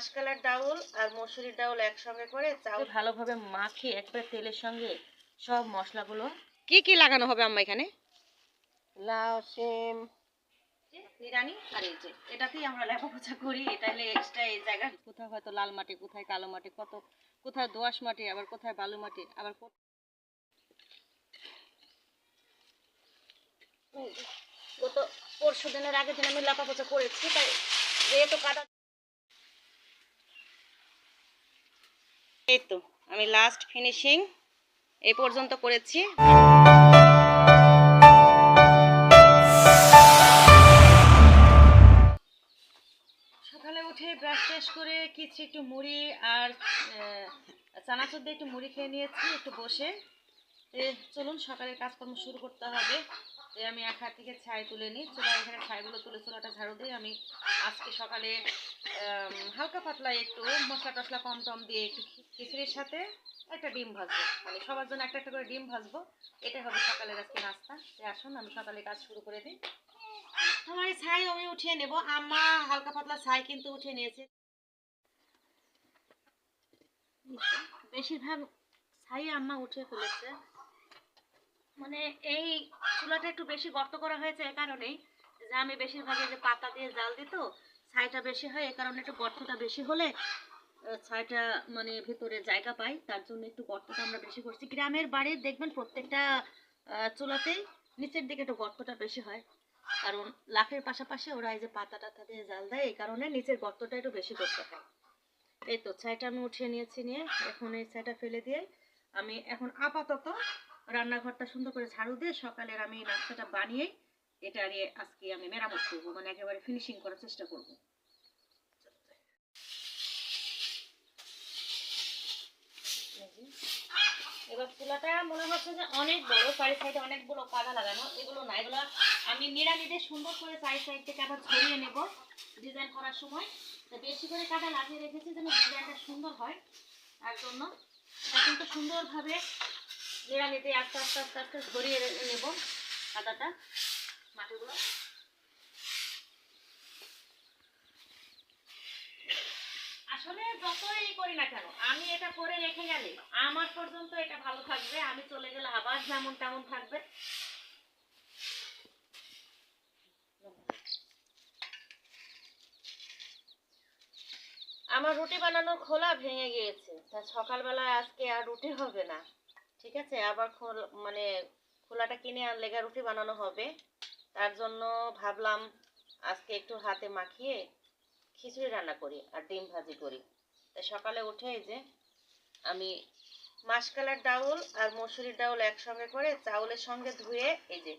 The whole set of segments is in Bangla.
মাসকলার ডাউল আর মসুরির ডাউল একসঙ্গে করে চাউল ভালোভাবে মাখিয়ে একবার তেলের সঙ্গে সব মশলাগুলো কি কি লাগানো হবে আম্মা এখানে? লাউ, সিম, নিরানি আর এই যে এটাতেই আমরা লেপা পোছা করি। এটা হলে এক্সট্রা এই জায়গা কোথাও হয়তো লাল মাটি, কোথায় কালো মাটি, কোথায় দোআঁশ মাটি, আবার কোথায় বালু মাটি, আবার গত পরশু দিনের আগের দিন আমি লেপা পোছা করেছি, তাই যেহেতু কাদা। এই তো আমি লাস্ট ফিনিশিং এই পর্যন্ত করেছি। সকালে উঠে ব্রাশ ট্রাশ করে কিছু একটু মুড়ি আর চানাচুর দিয়ে একটু মুড়ি খেয়ে নিয়েছি একটু বসে। চলুন সকালের কাজকর্ম শুরু করতে হবে। আমি এক হাত থেকে ছাই তুলে নিই, চুলার এখানে ছাইগুলো তুলে চুলাটা ঝাড়ু দিই। আমি আজকে সকালে হালকা পাতলা একটু মশলা টশলা কম টম দিয়ে একটু খিচুড়ির সাথে একটা ডিম ভাজবো, মানে সবার জন্য একটা একটা করে ডিম ভাজবো। এটা হবে সকালের আজকে নাস্তা। আসুন আমি সকালে কাজ শুরু করে দিই। আমার এই ছাই আমি উঠিয়ে নেব। আম্মা হালকা পাতলা ছাই কিন্তু উঠিয়ে নিয়েছে, বেশিরভাগ ছাই আম্মা উঠিয়ে ফেলেছে। মানে এই চুলাটা একটু বেশি গর্ত করা হয়েছে এই কারণেই যে আমি বেশিরভাগই যে পাতা দিয়ে জাল দিত, ছাইটা বেশি হয়, এই কারণে একটু গর্তটা বেশি হলে ছাইটা মানে ভিতরে জায়গা পাই, তার জন্য একটু গর্তটা আমরা বেশি করছি। গ্রামের বাড়ির দেখবেন প্রত্যেকটা চুলাতেই নিচের দিকে একটু গর্তটা বেশি হয়, কারণ লাখের পাশাপাশি ওরা এই যে পাতা টাতা দিয়ে জাল দেয়, এই কারণে নিচের গর্তটা একটু বেশি করতে হয়। এই তো ছাইটা আমি উঠিয়ে নিয়েছি, নিয়ে এখন এই ছাইটা ফেলে দিয়ে আমি এখন আপাতত রান্নাঘরটা সুন্দর করে ঝাড়ু দিয়ে সকালের আমি এই নাস্তাটা বানিয়ে এটা আজকে আমি মেরামত করবো, মানে একেবারে ফিনিশিং করার চেষ্টা করব। এবার চুলাটা মনে হচ্ছে যে অনেক বড়, চারি সাইডে অনেকগুলো কাদা লাগানো, এগুলো না, এগুলো আমি নিড়ানি দিয়ে সুন্দর করে চারি সাইড থেকে আবার ঝরিয়ে নেব ডিজাইন করার সময়। বেশি করে কাদা লাগিয়ে রেখেছি যেন ডিজাইনটা সুন্দর হয়, তার জন্য এটা কিন্তু সুন্দরভাবে নিড়ানি দিয়ে আস্তে আস্তে আস্তে আস্তে ঝরিয়ে নেব কাদাটা, মাটিগুলো। আসলে যতই করি না কেন আমি এটা করে রেখে গেলে আমার পর্যন্ত এটা ভালো থাকবে, আমি চলে গেলে আবার যেমন তেমন থাকবে। আমার রুটি বানানোর খোলা ভেঙে গিয়েছে, তা সকালবেলায় আজকে আর রুটি হবে না, ঠিক আছে, আবার মানে খোলাটা কিনে আনলে রুটি বানানো হবে। তার জন্য ভাবলাম আজকে একটু হাতে মাখিয়ে খিচুড়ি রান্না করি আর ডিম ভাজি করি। তাই সকালে উঠে এই যে আমি মাসকলার ডাউল আর মসুরির ডাউল একসঙ্গে করে চাউলের সঙ্গে ধুয়ে এই যে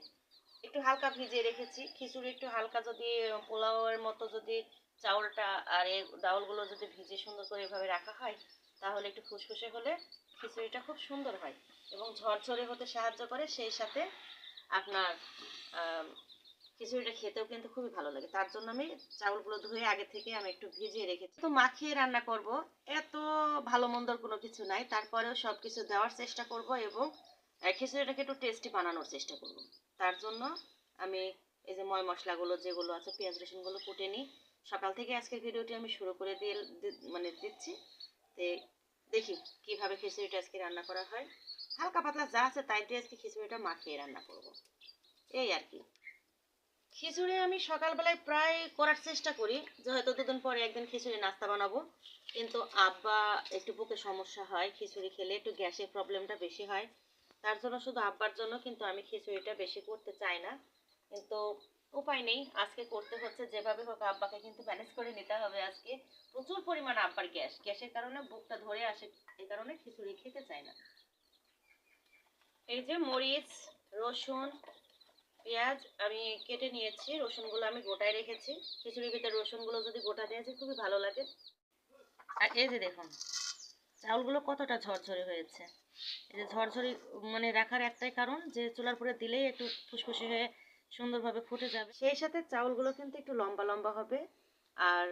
একটু হালকা ভিজিয়ে রেখেছি। খিচুড়ি একটু হালকা যদি পোলাওয়ের মতো যদি চাউলটা আর এই ডাউলগুলো যদি ভিজে সুন্দর করে এভাবে রাখা হয়, তাহলে একটু ফুসফুসে হলে খিচুড়িটা খুব সুন্দর হয় এবং ঝরঝরে হতে সাহায্য করে। সেই সাথে আপনার খিচুড়িটা খেতেও কিন্তু খুবই ভালো লাগে। তার জন্য আমি চাউলগুলো ধুয়ে আগে থেকে আমি একটু ভিজিয়ে রেখেছি। তো মাখিয়ে রান্না করব, এত ভালো মন্দর কোনো কিছু নাই, তারপরেও সব কিছু দেওয়ার চেষ্টা করব এবং খিচুড়িটাকে একটু টেস্টি বানানোর চেষ্টা করব। তার জন্য আমি এই যে ময় মশলাগুলো যেগুলো আছে পেঁয়াজ রসুনগুলো কুটে নিই। সকাল থেকে আজকের ভিডিওটি আমি শুরু করে দিয়ে মানে দিচ্ছি। তো দেখি কিভাবে খিচুড়িটা আজকে রান্না করা হয়। হালকা পাতলা যা আছে তাই দিয়ে আজকে খিচুড়িটা মাখিয়ে রান্না করব, এই আর কি। খিচুড়ি আমি সকালবেলায় প্রায় করার চেষ্টা করি যে হয়তো দুদিন পরে একদিন খিচুড়ি নাস্তা বানাবো, কিন্তু আব্বা একটু বুকে সমস্যা হয়, খিচুড়ি খেলে একটু গ্যাসের প্রবলেমটা বেশি হয়, তার জন্য শুধু আব্বার জন্য কিন্তু আমি খিচুড়িটা বেশি করতে চাই না, কিন্তু উপায় নেই, আজকে করতে হচ্ছে, যেভাবে হোক আব্বাকে কিন্তু ম্যানেজ করে নিতে হবে। আজকে প্রচুর পরিমাণ আব্বার গ্যাসের কারণে বুকটা ধরে আসে, এই কারণে খিচুড়ি খেতে চায় না। এই যে মরিচ, রসুন, পেঁয়াজ আমি কেটে নিয়েছি, রসুনগুলো আমি গোটায় রেখেছি। খিচুড়ির ভিতরে রসুনগুলো যদি গোটা দেওয়া যায় খুবই ভালো লাগে। আর এই যে দেখুন চাউলগুলো কতটা ঝরঝরে হয়েছে। এই যে ঝরঝরে মানে রাখার একটাই কারণ যে চুলার উপরে দিলেই একটু ফুসফুসে হয়ে সুন্দরভাবে ফুটে যাবে, সেই সাথে চাউলগুলো কিন্তু একটু লম্বা লম্বা হবে। আর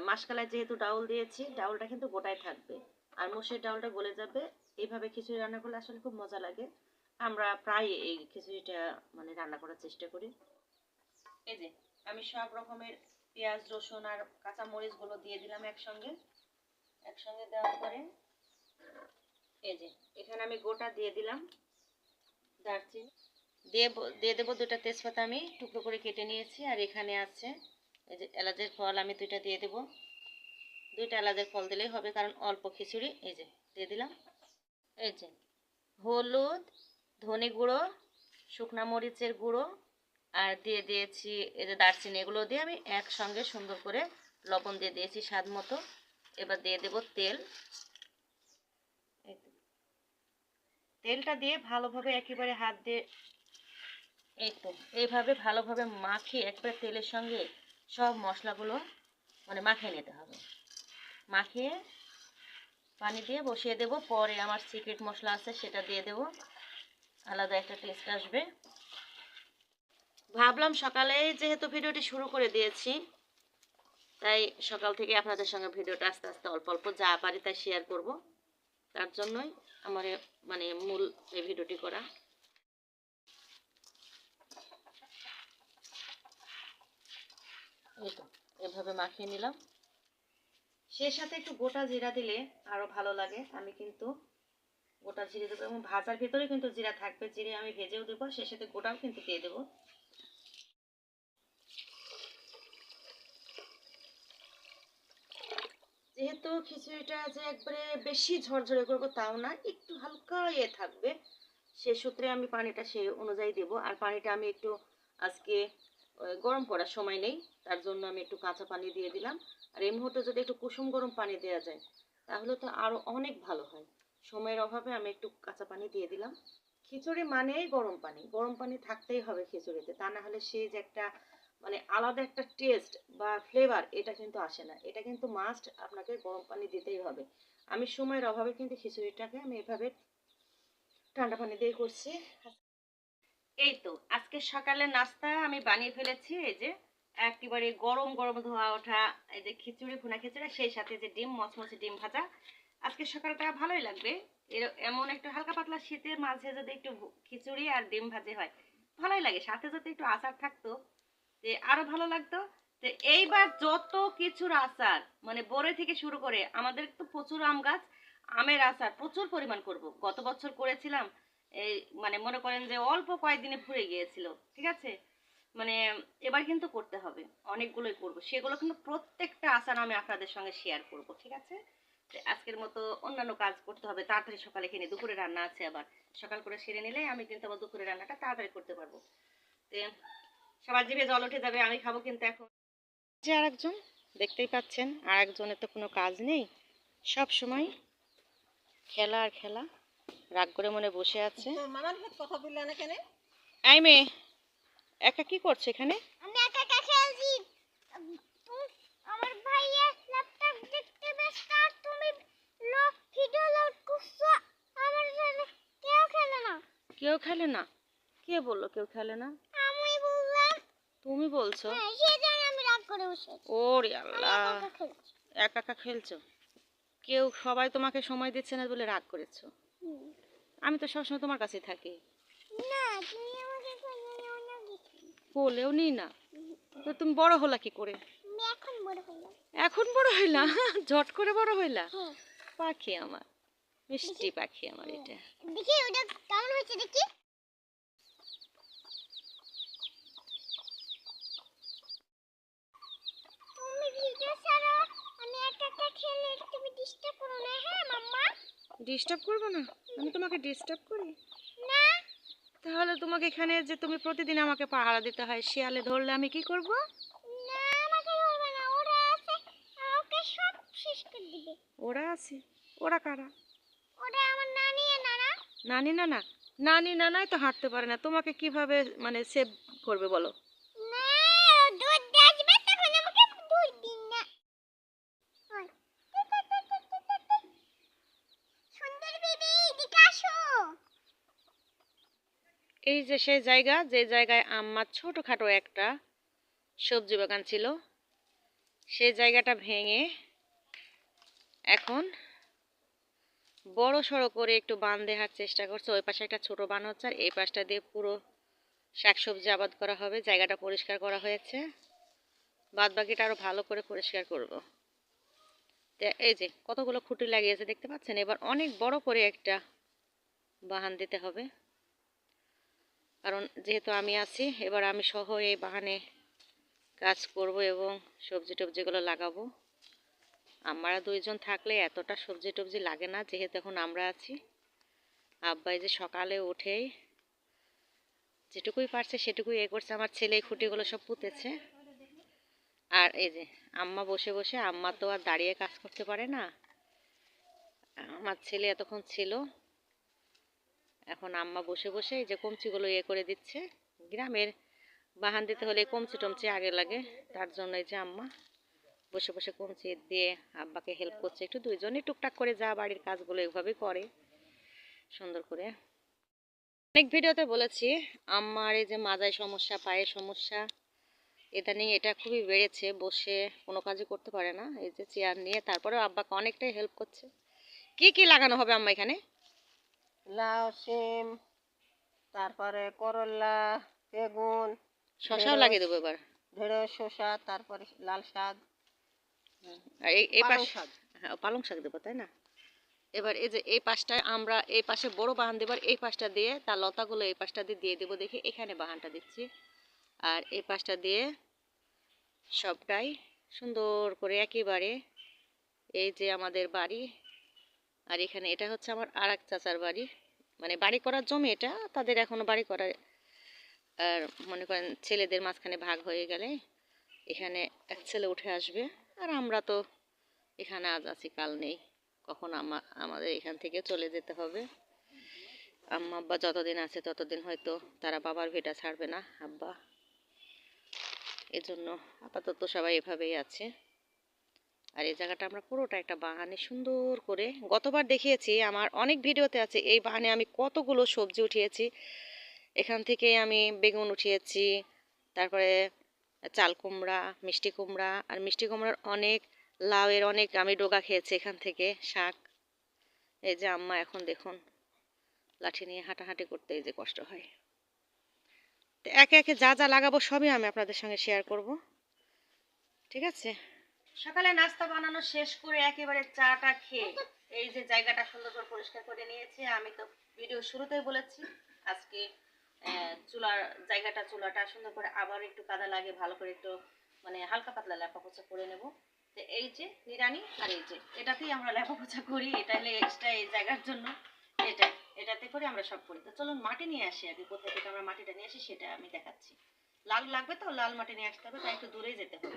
মাসকলায় যেহেতু ডাউল দিয়েছি, ডাউলটা কিন্তু গোটায় থাকবে আর মসুর ডাউলটা গলে যাবে। এইভাবে খিচুড়ি রান্না করলে আসলে খুব মজা লাগে। আমরা প্রায় এই খিচুড়িটা মানে রান্না করার চেষ্টা করি। এই যে আমি সব রকমের পেঁয়াজ রসুন আর কাঁচা মরিচগুলো দিয়ে দিলাম একসঙ্গে। একসঙ্গে দেওয়ার পরে এই যে এখানে আমি গোটা দিয়ে দিলাম দারচিনি, দিয়ে দেবো 2টা তেজপাতা আমি টুকরো করে কেটে নিয়েছি। আর এখানে আছে এই যে এলাচের ফল, আমি 2টা দিয়ে দেবো। 2টা এলাচের ফল দিলেই হবে, কারণ অল্প খিচুড়ি। এই যে দিয়ে দিলাম। এই যে হলুদ, ধনে গুঁড়ো, শুকনা মরিচের গুঁড়ো, আর দিয়ে দিয়েছি এই যে দারচিনি। এগুলো দিয়ে আমি একসঙ্গে সুন্দর করে লবণ দিয়ে দিয়েছি স্বাদ মতো। এবার দিয়ে দেব তেল। তেলটা দিয়ে ভালোভাবে একেবারে হাত দিয়ে এই তো এইভাবে ভালোভাবে মাখিয়ে একবারে তেলের সঙ্গে সব মশলাগুলো মানে মাখিয়ে নিতে হবে। মাখিয়ে পানি দিয়ে বসিয়ে দেব। পরে আমার সিক্রেট মশলা আছে সেটা দিয়ে দেব, আলাদা একটা টেস্ট আসবে। ভাবলাম সকালে যেহেতু ভিডিওটি শুরু করে দিয়েছি, তাই সকাল থেকে আপনাদের সঙ্গে ভিডিওটা আস্তে আস্তে অল্প অল্প যা পারি তাই শেয়ার করব। তার জন্যই আমার মানে মূল এই ভিডিওটি করা। এই তো এভাবে মাখিয়ে নিলাম। সেই সাথে একটু গোটা জিরা দিলে আরো ভালো লাগে। আমি কিন্তু গোটা জিরে দেবো এবং ভাজার ভিতরে কিন্তু জিরা থাকবে। জিরে আমি ভেজেও দেবো, সেই সাথে গোটাও কিন্তু দিয়ে দেবো। যেহেতু খিচুড়িটা যে একবারে বেশি ঝরঝরে করবো তাও না, একটু হালকা থাকবে, সে সূত্রে আমি পানিটা সেই অনুযায়ী দেব। আর পানিটা আমি একটু আজকে গরম করার সময় নেই, তার জন্য আমি একটু কাঁচা পানি দিয়ে দিলাম। আর এই মুহূর্তে যদি একটু কুসুম গরম পানি দেওয়া যায় তাহলে তো আরো অনেক ভালো হয়। সময়ের অভাবে আমি একটু কাঁচা পানি দিয়ে দিলাম। খিচুড়ি মানেই গরম পানি, গরম পানি থাকতেই হবে খিচুড়িতে, তা না হলে সেই যে একটা মানে আলাদা একটা টেস্ট বা ফ্লেভার এটা কিন্তু আসে না। এটা কিন্তু মাস্ট, আপনাকে গরম পানি দিতেই হবে। আমি সময়ের অভাবে কিন্তু খিচুড়িটাকে আমি এভাবে ঠান্ডা পানি দিয়ে করছি। এই তো আজকে সকালে নাস্তা আমি বানিয়ে ফেলেছি। এই যে একেবারে গরম গরম ধোয়া ওঠা এই যে খিচুড়ি, ভুনা খিচুড়ি, সেই সাথে যে ডিম, মচমচে ডিম ভাজা। আজকে সকালটা ভালোই লাগবে। এমন একটু হালকা পাতলা শীতের মাঝে যদি একটু খিচুড়ি আর ডিম ভাজি হয় ভালোই লাগে। সাথে যদি একটু আচার থাকতো যে আরো ভালো লাগতো। তো এইবার যত কিছুর আচার মানে বড়ই থেকে শুরু করে, আমাদের তো প্রচুর আম গাছ, আমের আচার প্রচুর পরিমাণ করব। গত বছর করেছিলাম, এই মানে মনে করেন যে অল্প কয়েকদিনে ফুরে গিয়েছিল। ঠিক আছে, মানে এবার কিন্তু করতে হবে, অনেকগুলোই করব। সেগুলো কিন্তু প্রত্যেকটা আচার আমি আপনাদের সঙ্গে শেয়ার করব। ঠিক আছে, আজকের মতো অন্যান্য কাজ করতে হবে তাড়াতাড়ি। সকালে খেয়ে দুপুরে রান্না আছে, আবার সকাল করে সেরে নিলে আমি কিন্তু আবার দুপুরে রান্নাটা তাড়াতাড়ি করতে পারবো। তো সবার জিভে জল উঠে যাবে, আমি খাবো কিন্তু এখন। যে আরেকজন দেখতেই পাচ্ছেন, আরেকজনের তো কোনো কাজ নেই, সব সময় খেলা আর খেলা। রাগ করে মনে বসে আছে। মামার সাথে কথা বললে না কেন? এই মেয়ে, একা কি করছো এখানে? আমি একা একা খেলছি। আমার ভাইয়া ল্যাপটপ দেখতে ব্যস্ত আর তুমি ভিডিও লোড করছো। আমার সাথে কেউ খেলে না। কেউ খেলে না? কে বললো কেউ খেলে না? আমি বললাম। তুমি বলছো? হ্যাঁ, সেজন্য আমি রাগ করে বসে আছি। ওরে আমি আল্লাহ, একা একা খেলছি। একা একা খেলছো? কেউ সবাই তোমাকে সময় দিচ্ছে না বলে রাগ করেছো? আমি তো সবসময় তোমার কাছে থাকি। না, তুমি আমাকে কোলে নিও না কিছু। কোলেও নিই না? তো তুমি বড় হলা কি করে? আমি এখন বড় হলাম। এখন বড় হইলা? ঝট করে বড় হইলা? হ্যাঁ। পাখি আমার, মিষ্টি পাখি আমার এটা। দেখি ওটা কেমন হয়েছে দেখি। তুমি ভিডিও ছাড়ো, আমি একা একা খেলে তুমি ডিস্টার্ব করো না, হ্যাঁ মাম্মা? ডিস্টার্ব করবো না? আমি তোমাকে ডিস্টার্ব করি? না। তাহলে তোমাকে এখানে যে তুমি প্রতিদিন আমাকে পাহারা দিতে হয়, শিয়ালে ধরলে আমি কি করব? না, আমাকে ধরবে না, ওরা আছে, ওকে সব শেষ করে দিবে। ওরা আছে? ওরা কারা? ওরা আমার নানি আর নানা। নানি নানা? নানি নানাই তো হাঁটতে পারে না, তোমাকে কিভাবে মানে সেভ করবে বলো? না, দুধ দিয়ে আসবে তখন আমাকে দুধ দিন না। হয়। সুন্দর বেবি, এদিকে আসো। এই যে সেই জায়গা, যে জায়গায় আমার ছোটখাটো একটা সবজি বাগান ছিল, সেই জায়গাটা ভেঙে এখন বড় সড়ো করে একটু বান দেওয়ার চেষ্টা করছে। ওই পাশে একটা ছোট বান হচ্ছে, আর এই পাশটা দিয়ে পুরো শাকসবজি আবাদ করা হবে। জায়গাটা পরিষ্কার করা হয়েছে, বাদ বাকিটা আরও ভালো করে পরিষ্কার করব। তো এই যে কতগুলো খুঁটি লাগিয়েছে দেখতে পাচ্ছেন। এবার অনেক বড় করে একটা বাহান দিতে হবে, কারণ যেহেতু আমি আছি এবার আমি সহ এই বাহানে কাজ করব এবং সবজি টবজিগুলো লাগাবো। আমরা দুইজন থাকলে এতটা সবজি টবজি লাগে না, যেহেতু এখন আমরা আছি। আব্বাই যে সকালে উঠেই যেটুকুই পারছে সেটুকুই করছে। আমার ছেলে এই খুঁটিগুলো সব পুঁতেছে। আর এই যে আম্মা বসে বসে, আম্মা তো আর দাঁড়িয়ে কাজ করতে পারে না। আমার ছেলে এতক্ষণ ছিল, এখন আম্মা বসে বসে এই যে কমচিগুলো করে দিচ্ছে। গ্রামের বাহান দিতে হলে কমচি টমচি আগে লাগে, তার জন্য এই যে আম্মা বসে বসে কমচি দিয়ে আব্বাকে হেল্প করছে। একটু দুইজনই টুকটাক করে যা বাড়ির কাজগুলো এভাবেই করে সুন্দর করে। অনেক ভিডিওতে বলেছি আমার এই যে মাজায় সমস্যা, পায়ের সমস্যা, ইদানিং এটা খুবই বেড়েছে। বসে কোনো কাজই করতে পারে না, এই যে চেয়ার নিয়ে। তারপরেও আব্বাকে অনেকটাই হেল্প করছে। কি কি লাগানো হবে আম্মা এখানে? লাউ, সিম, তারপরে করলা, বেগুন, শশাও লাগিয়ে দেবো এবার। ঢেঁড়স, শসা, তারপরে লাল শাক, আর এই পালং পাশে শাক। হ্যাঁ, পালং শাক দেবো, তাই না? এবার এই যে এই পাশটায় আমরা এই পাশে বড় বাহান দেবার, এই পাশটা দিয়ে তার লতাগুলো এই পাশটা দিয়ে দিয়ে দেবো। দেখি এখানে বাহানটা দিচ্ছি, আর এই পাশটা দিয়ে সবটাই সুন্দর করে একেবারে। এই যে আমাদের বাড়ি, আর এখানে এটা হচ্ছে আমার আর এক চাচার বাড়ি, মানে বাড়ি করার জমি এটা, তাদের এখনো বাড়ি করার। আর মনে করেন ছেলেদের মাঝখানে ভাগ হয়ে গেলে এখানে এক ছেলে উঠে আসবে। আর আমরা তো এখানে আজ আছি কাল নেই, কখন আমাদের এখান থেকে চলে যেতে হবে। আম্মা আব্বা যতদিন আছে ততদিন হয়তো তারা বাবার ভিটা ছাড়বে না আব্বা, এজন্য আপাতত সবাই এভাবেই আছে। আর এই জায়গাটা আমরা পুরোটা একটা বাগানে সুন্দর করে, গতবার দেখিয়েছি, আমার অনেক ভিডিওতে আছে এই বাগানে আমি কতগুলো সবজি উঠিয়েছি। এখান থেকে আমি বেগুন উঠিয়েছি, তারপরে চাল কুমড়া, মিষ্টি কুমড়া, আর মিষ্টি কুমড়ার অনেক, লাউয়ের অনেক আমি ডোগা খেয়েছি এখান থেকে, শাক। এই যে আম্মা এখন দেখুন লাঠি নিয়ে হাঁটাহাঁটি করতে এই যে কষ্ট হয়। তো একে একে যা যা লাগাবো সবই আমি আপনাদের সঙ্গে শেয়ার করব, ঠিক আছে? সকালে নাস্তা বানানো শেষ করে একেবারে চাটা খেয়ে এই যে জায়গাটা সুন্দর করে পরিষ্কার করে নিয়েছি। আমি তো ভিডিও শুরুতেই বলেছি আজকে চুলার জায়গাটা, চুলাটা সুন্দর করে আবার একটু কাদা লাগে ভালো করে একটু মানে হালকা পাতলা লেপা পোছা করে নেব। তো এই যে নিরানি, আর এই যে এটাতেই আমরা লেপা পোছা করি, এটা হলে এক্সট্রা এই জায়গার জন্য। এটা এটাতে করে আমরা সব করি। তো চলুন মাটি নিয়ে আসি আগে, কোথায় থেকে আমরা মাটিটা নিয়ে আসি সেটা আমি দেখাচ্ছি। লাল লাগবে তো, লাল মাটি নিয়ে আসতে হবে, তাই একটু দূরেই যেতে হবে।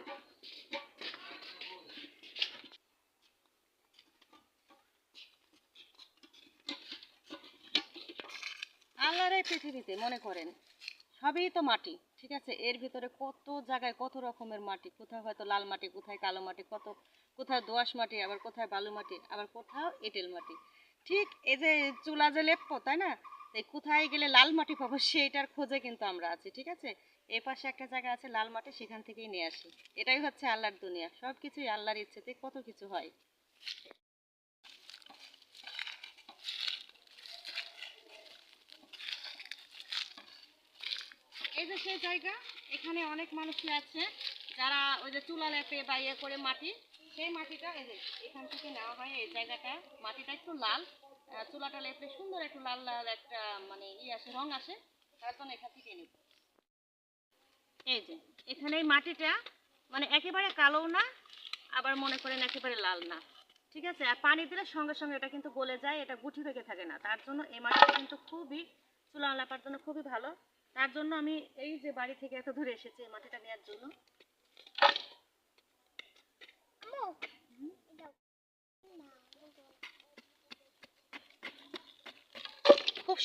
আল্লাহর এই পৃথিবীতে মনে করেন সবই তো মাটি, ঠিক আছে? এর ভিতরে কত জায়গায় কত রকমের মাটি, কোথাও হয়তো লাল মাটি, কোথায় কালো মাটি, কোথাও দোআঁশ মাটি, আবার কোথায় বালু মাটি, আবার কোথাও এঁটেল মাটি। ঠিক এই যে চুলা যে লেপবো, তাই না? এই কোথায় গেলে লাল মাটি পাবো সেইটার খোঁজে কিন্তু আমরা আছি, ঠিক আছে? এই পাশে একটা জায়গা আছে লাল মাটি, সেখান থেকেই নিয়ে আসি। এটাই হচ্ছে আল্লাহর দুনিয়া, সব কিছুই আল্লাহর ইচ্ছেতে কত কিছু হয়। এই যে সেই জায়গা, এখানে অনেক মানুষই আছে যারা ওই যে চুলা লেপে বা ইয়ে করে মাটি, সেই মাটিটা এই যে এখান থেকে নেওয়া হয়। এই জায়গাটা মাটিটা একটু লাল, চুলাটা লেপলে সুন্দর একটু লাল লাল একটা মানে আসে, রং আসে, তার জন্য এখান থেকে নিব। এই যে এখানে এই মাটিটা মানে একেবারে কালো না, আবার মনে করেন একেবারে লাল না, ঠিক আছে? আর পানি দিলে সঙ্গে সঙ্গে এটা কিন্তু গলে যায়, এটা গুটি থেকে থাকে না। তার জন্য এই মাটিটা কিন্তু খুবই চুলা লেপার জন্য খুবই ভালো। তার জন্য আমি এই যে বাড়ি থেকে এত দূরে এসেছি এই মাটিটা নেওয়ার জন্য। খুব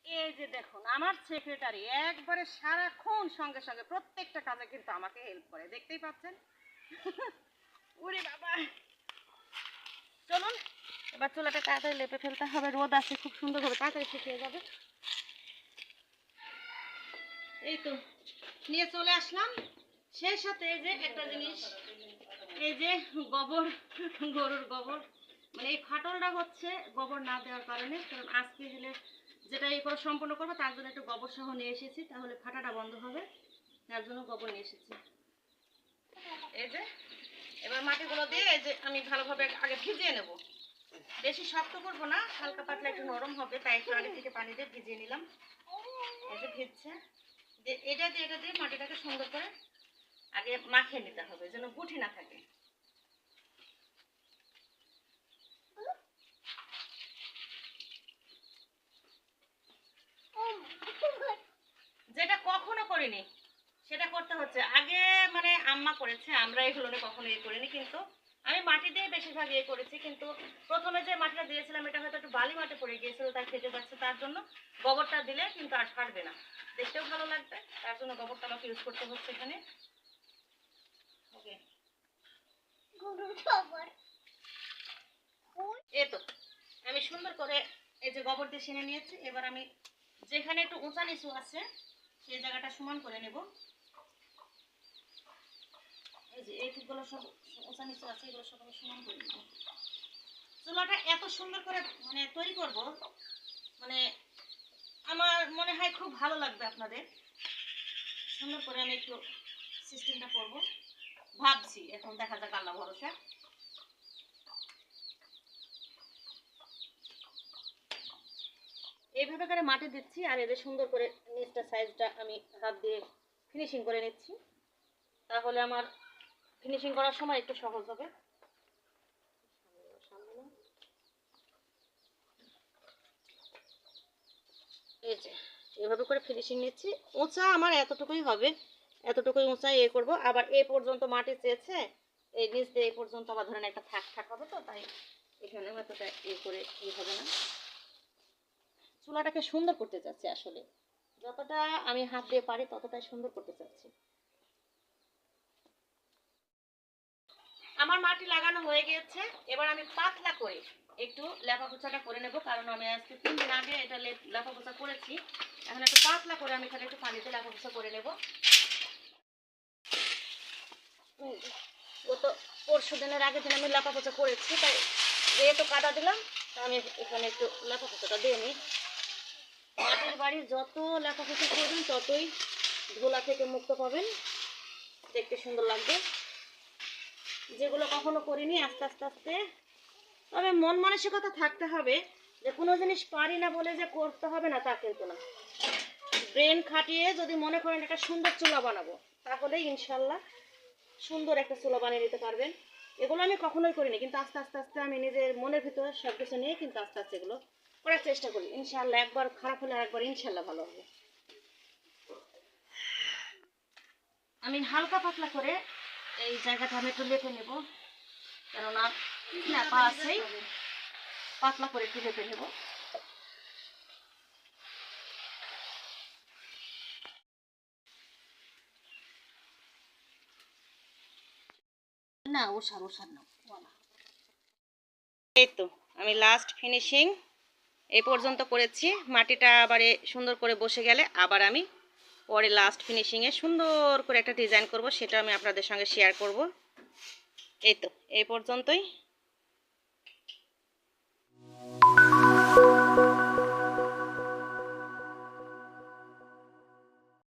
এই যে দেখুন আমার সেক্রেটারি একবারে সারাক্ষণ সঙ্গে সঙ্গে প্রত্যেকটা কাজে কিন্তু আমাকে হেল্প করে, দেখতেই পাচ্ছেন। ওরে বাবা, চলুন এবার চুলাটা তাড়াতাড়ি লেপে ফেলতে হবে, রোদ আছে খুব সুন্দরভাবে তাড়াতাড়ি শুকিয়ে যাবে। এই তো নিয়ে চলে আসলাম। সেই সাথে এই যে একটা জিনিস, এই যে গোবর, গরুর গোবর, মানে এই ফাটলটা হচ্ছে গোবর না দেওয়ার কারণে, কারণ আজকে হলে যেটা এই করে সম্পূর্ণ করবো তার জন্য একটু গোবর সহ নিয়ে এসেছি, তাহলে ফাটাটা বন্ধ হবে, তার জন্য গোবর নিয়ে এসেছি। এই যে এবার মাটিগুলো দিয়ে এই যে আমি ভালোভাবে আগে ভিজিয়ে নেব, বেশি শক্ত করবো না, হালকা পাতলা একটু নরম হবে, তাই একটু আগে থেকে পানি দিয়ে ভিজিয়ে নিলাম। এই যে ভিজছে, এটা দিয়ে মাটিটাকে সুন্দর করে আগে মাখিয়ে নিতে হবে যেন গুটি না থাকে। যেটা কখনো করিনি সেটা করতে হচ্ছে, আগে মানে আম্মা করেছে, আমরা এগুলো নিয়ে কখনো করিনি, কিন্তু আমি মাটি দিয়ে বেশিরভাগ করেছি, কিন্তু প্রথমে যে মাটিটা দিয়েছিলাম এটা হয়তো একটু বালি মাটি পড়ে গিয়েছিল, তাই ফেটে যাচ্ছে, তার জন্য গোবরটা দিলে কিন্তু আর ফাটবে না, দেখতেও ভালো লাগবে, তার জন্য গোবরটা আমাকে ইউজ করতে হচ্ছে এখানে। ওকে, এই তো আমি সুন্দর করে এই যে গোবর দিয়ে ছেনে নিয়েছি। এবার আমি যেখানে একটু উঁচা নিচু আছে সেই জায়গাটা সমান করে নেব। এই যে এইগুলো সব উঁচা নিচু আছে, এগুলো সব আমি সমান করে নেব। চুলাটা এত সুন্দর করে মানে তৈরি করব, মানে আমার মনে হয় খুব ভালো লাগবে আপনাদের। সুন্দর করে আমি একটু সিস্টেমটা করব ভাবছি, এখন দেখা যাক, আল্লাহ ভরসা। এইভাবে করে মাটি দিচ্ছি আর এদের সুন্দর করে নিচটা সাইজটা আমি হাত দিয়ে ফিনিশিং করে নিচ্ছি, তাহলে আমার ফিনিশিং করার সময় একটু সহজ হবে। এই যে এভাবে করে ফিনিশিং নিচ্ছি, উঁচা আমার এতটুকুই হবে, এতটুকুই উঁচা করব। আবার এই পর্যন্ত মাটি চেয়েছে, এই নিচ দিয়ে এই পর্যন্ত আবার ধরেন একটা থাক হবে, তো তাই এখানে এতটা করে হবে না। চুলাটাকে সুন্দর করতে চাচ্ছি, আসলে যতটা আমি হাত দিয়ে পারি ততটাই সুন্দর করতে চাচ্ছি। আমার মাটি লাগানো হয়ে গিয়েছে, এবার আমি পাতলা করে একটু লেপা পোছাটা করে নেব, কারণ আমি আজকে 3 দিন আগে এটা লেপা পোছা করেছি। এখন একটু পাতলা করে আমি এখানে একটু পানিতে লেপা পোছা করে নেব। গত পরশু দিনের আগের দিন আমি লেপা পোছা করেছি, তাই যেহেতু কাদা দিলাম, তা আমি এখানে একটু লেপা পোছাটা দিয়ে নিই। মাটির বাড়ির যত লেপা পোছা করবেন ততই ধুলা থেকে মুক্ত পাবেন, দেখতে সুন্দর লাগবে। যেগুলো কখনো করিনি আস্তে আস্তে আস্তে, তবে মন মানসিকতা থাকতে হবে যে কোনো জিনিস পারি না বলে যে করতে হবে না, তা কিন্তু না। ব্রেন খাটিয়ে যদি মনে করেন একটা সুন্দর চুলা বানাবো, তাহলে ইনশাল্লাহ সুন্দর একটা চুলা বানিয়ে দিতে পারবেন। এগুলো আমি কখনোই করিনি, কিন্তু আস্তে আস্তে আস্তে আমি নিজের মনের ভিতরে সব কিছু নিয়ে কিন্তু আস্তে আস্তে এগুলো করার চেষ্টা করি। ইনশাল্লাহ একবার খারাপ হলে একবার ইনশাল্লাহ ভালো হবে। আমি হালকা পাতলা করে এই জায়গাটা আমি একটু লেপে নেব, কেননা লেপা আছেই, পাতলা করে একটু লেপে নেব। না ওষার না, এই তো আমি লাস্ট ফিনিশিং এই পর্যন্ত করেছি। মাটিটা আবার সুন্দর করে বসে গেলে আবার আমি পরে লাস্ট ফিনিশিংয়ে সুন্দর করে একটা ডিজাইন করব, সেটা আমি আপনাদের সঙ্গে শেয়ার করব। এই তো এই পর্যন্তই।